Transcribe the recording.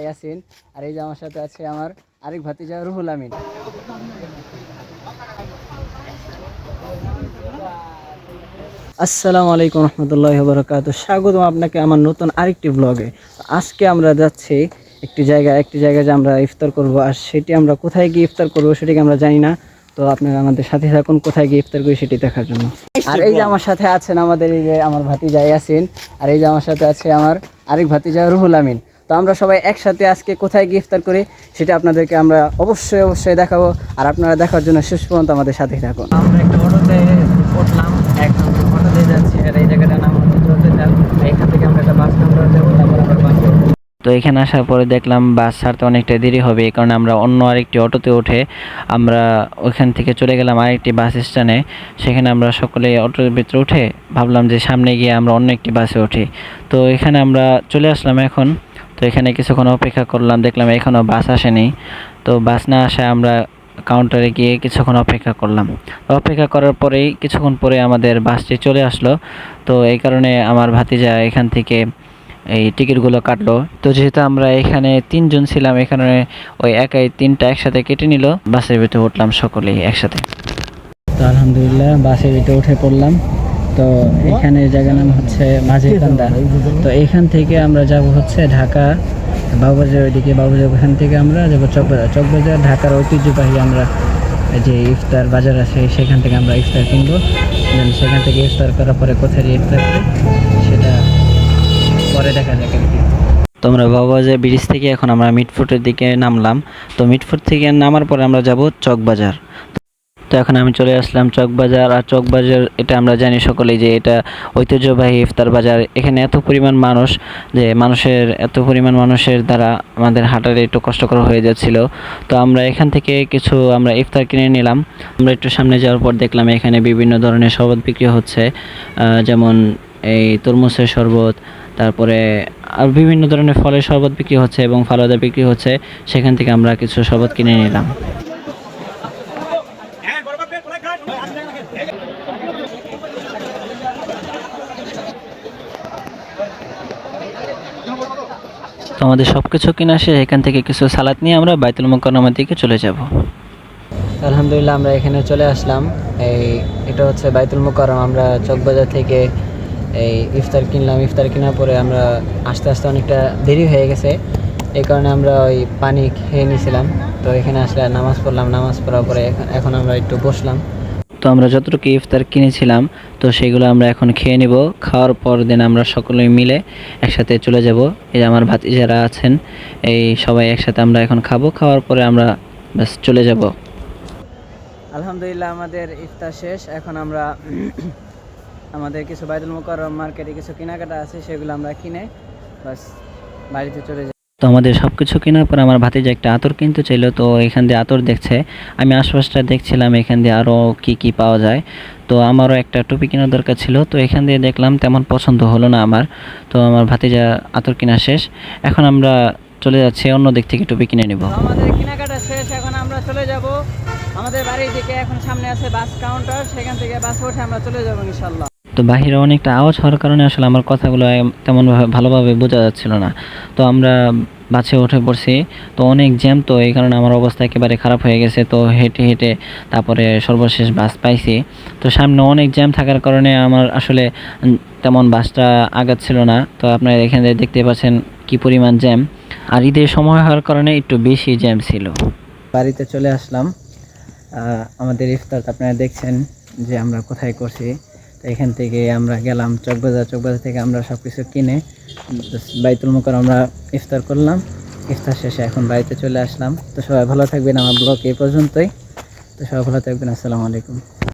ইয়াসিন, আর এই যে আমার সাথে আছে আমার আরেক ভাতিজা রুহুল আমিন। আসসালামু আলাইকুম রহমতুল্লাহি ওয়া বারাকাতুহু। স্বাগতম আপনাকে আমার নতুন আরেকটি ব্লগে। আজকে আমরা যাচ্ছি একটি জায়গায় যে আমরা ইফতার করব, আর সেটি আমরা কোথায় গিয়ে ইফতার করব সেটিকে আমরা জানি না। তো আপনারা আমাদের সাথে থাকুন কোথায় গিয়ে ইফতার করি সেটি দেখার জন্য। আর এই যে আমার সাথে আছেন আমাদের এই যে আমার ভাতিজা ইয়াসিন, আর এই যে আমার সাথে আছে আমার আরেক ভাতিজা রুহুল আমিন। তো আমরা সবাই একসাথে আজকে কোথায় গিয়ে ইফতার করি সেটা আপনাদেরকে আমরা অবশ্যই দেখাবো, আর আপনারা দেখার জন্য শেষ পর্যন্ত আমাদের সাথেই থাকুন। আমরা একটা অটোতে উঠলাম, এখন অটোতে যাচ্ছি, আর এই জায়গাটার নাম হচ্ছে চৌধুরীলাল। এখান থেকে আমরা একটা বাস কাউন্টারে যাবো, তারপর আমরা বাসে উঠবো। তো এখানে আসার পরে দেখলাম বাস ছাড়তে অনেকটা দেরি হবে, এই কারণে আমরা অন্য আরেকটি অটোতে উঠে আমরা ওইখান থেকে চলে গেলাম আরেকটি বাস স্ট্যান্ডে। সেখানে আমরা সকলে অটোর ভিতরে উঠে ভাবলাম যে সামনে গিয়ে আমরা অন্য একটি বাসে উঠি। তো এখানে আমরা চলে আসলাম এখন। তো এখানে কিছুক্ষণ অপেক্ষা করলাম, দেখলাম এখনও বাস আসেনি। তো বাস না আসায় আমরা কাউন্টারে গিয়ে কিছুক্ষণ অপেক্ষা করলাম। অপেক্ষা করার পরেই কিছুক্ষণ পরে আমাদের বাসটি চলে আসলো। তো এই কারণে আমার ভাতিজা এখান থেকে এই টিকিটগুলো কাটলো। তো যেহেতু আমরা এখানে 3 জন ছিলাম, এখানে ওই একাই 3টা একসাথে কেটে নিল। বাসের ভিতরে উঠলাম সকলেই একসাথে। তো আলহামদুলিল্লাহ বাসের ভিতরে উঠে পড়লাম। তো এখানে জায়গার নাম হচ্ছে মাঝিকান্দা। তো এখান থেকে আমরা যাব হচ্ছে ঢাকা বাবুবাজার, ওইদিকে বাবুবাজার ওখান থেকে আমরা যাবো চকবাজার। ঢাকার ঐতিহ্যবাহী আমরা যে ইফতার বাজার আছে সেখান থেকে আমরা ইফতার কিনবো। সেখান থেকে ইফতার করার পরে কোথায় ইফতার করি সেটা পরে দেখা যাক আর কি। তো আমরা বাবুবাজার ব্রিজ থেকে এখন আমরা মিটফুটের দিকে নামলাম। তো মিটফুট থেকে নামার পরে আমরা যাব চকবাজার। তো এখন আমি চলে আসলাম চকবাজার। আর চকবাজার এটা আমরা জানি সকলেই যে এটা ঐতিহ্যবাহী ইফতার বাজার। এখানে এত পরিমাণ মানুষের দ্বারা আমাদের হাঁটার একটু কষ্টকর হয়ে যাচ্ছিল। তো আমরা এখান থেকে কিছু আমরা ইফতার কিনে নিলাম। আমরা একটু সামনে যাওয়ার পর দেখলাম এখানে বিভিন্ন ধরনের শরবত বিক্রি হচ্ছে, যেমন এই তরমুজের শরবত, তারপরে আর বিভিন্ন ধরনের ফলের শরবত বিক্রি হচ্ছে এবং ফালুদা বিক্রি হচ্ছে। সেখান থেকে আমরা কিছু শরবত কিনে নিলাম। তো আমাদের সব কিছু কিনা শেষ, এখান থেকে কিছু সালাদ নিয়ে আমরা বাইতুল মুকাররমার দিকে চলে যাব। আলহামদুলিল্লাহ আমরা এখানে চলে আসলাম। এটা হচ্ছে বাইতুল মুকাররম। আমরা চকবাজার থেকে এই ইফতার কিনলাম। ইফতার কেনার পরে আমরা আস্তে আস্তে অনেকটা দেরি হয়ে গেছে, এই কারণে আমরা ওই পানি খেয়ে নিয়েছিলাম। তো এখানে আসলে নামাজ পড়লাম, নামাজ পড়ার পরে এখন আমরা একটু বসলাম। তো আমরা যতটুকু ইফতার কিনেছিলাম তো সেগুলো আমরা এখন খেয়ে নিব। খাওয়ার পর দিন আমরা সকলেই মিলে একসাথে চলে যাব। এই আমার ভাতিজারা আছেন, এই সবাই একসাথে আমরা এখন খাবো। খাওয়ার পরে আমরা ব্যাস চলে যাব। আলহামদুলিল্লাহ আমাদের ইফতার শেষ। এখন আমরা আমাদের কিছু বাইতুল মুকাররম মার্কেটে কিছু কেনাকাটা আছে, সেগুলো আমরা কিনে ব্যাস বাড়িতে চলে যাব। তো আমাদের সব কিছু কেনার পর আমার ভাতিজা একটা আতর কিনতে চাইলো। তো এখান দিয়ে আতর দেখছে, আমি আশপাশটা দেখছিলাম এখান দিয়ে আরও কি পাওয়া যায়। তো আমারও একটা টুপি কেনার দরকার ছিল, তো এখান দিয়ে দেখলাম তেমন পছন্দ হলো না আমার। তো আমার ভাতিজা আতর কেনা শেষ, এখন আমরা চলে যাচ্ছি অন্য দিক থেকে টুপি কিনে নেব। আমাদের কেনাকাটা শেষ, এখন আমরা চলে যাব আমাদের বাড়ির দিকে। এখন সামনে আছে বাস কাউন্টার, সেখান থেকে বাস উঠে আমরা চলে যাব ইনশাল্লাহ। তো বাহিরে অনেকটা আওয়াজ হওয়ার কারণে আসলে আমার কথাগুলো তেমন ভালোভাবে বোঝা যাচ্ছিল না। তো আমরা বাসে উঠে পড়ছি, তো অনেক জ্যাম, তো এই কারণে আমার অবস্থা একেবারে খারাপ হয়ে গেছে। তো হেঁটে তারপরে সর্বশেষ বাস পাইছি। তো সামনে অনেক জ্যাম থাকার কারণে আমার আসলে তেমন বাসটা আগাচ্ছিল না। তো আপনারা এখানে দেখতে পাচ্ছেন কি পরিমাণ জ্যাম, আর ঈদের সময় হওয়ার কারণে একটু বেশি জ্যাম ছিল। বাড়িতে চলে আসলাম। আমাদের ইফতার আপনারা দেখছেন যে আমরা কোথায় করছি। তো এখান থেকে আমরা গেলাম চকবাজার থেকে আমরা সব কিছু কিনে বাইতুল মুকাররম আমরা ইফতার করলাম। ইফতার শেষে এখন বাড়িতে চলে আসলাম। তো সবাই ভালো থাকবেন, আমার ব্লগ এই পর্যন্তই। তো সবাই ভালো থাকবেন, আসসালামু আলাইকুম।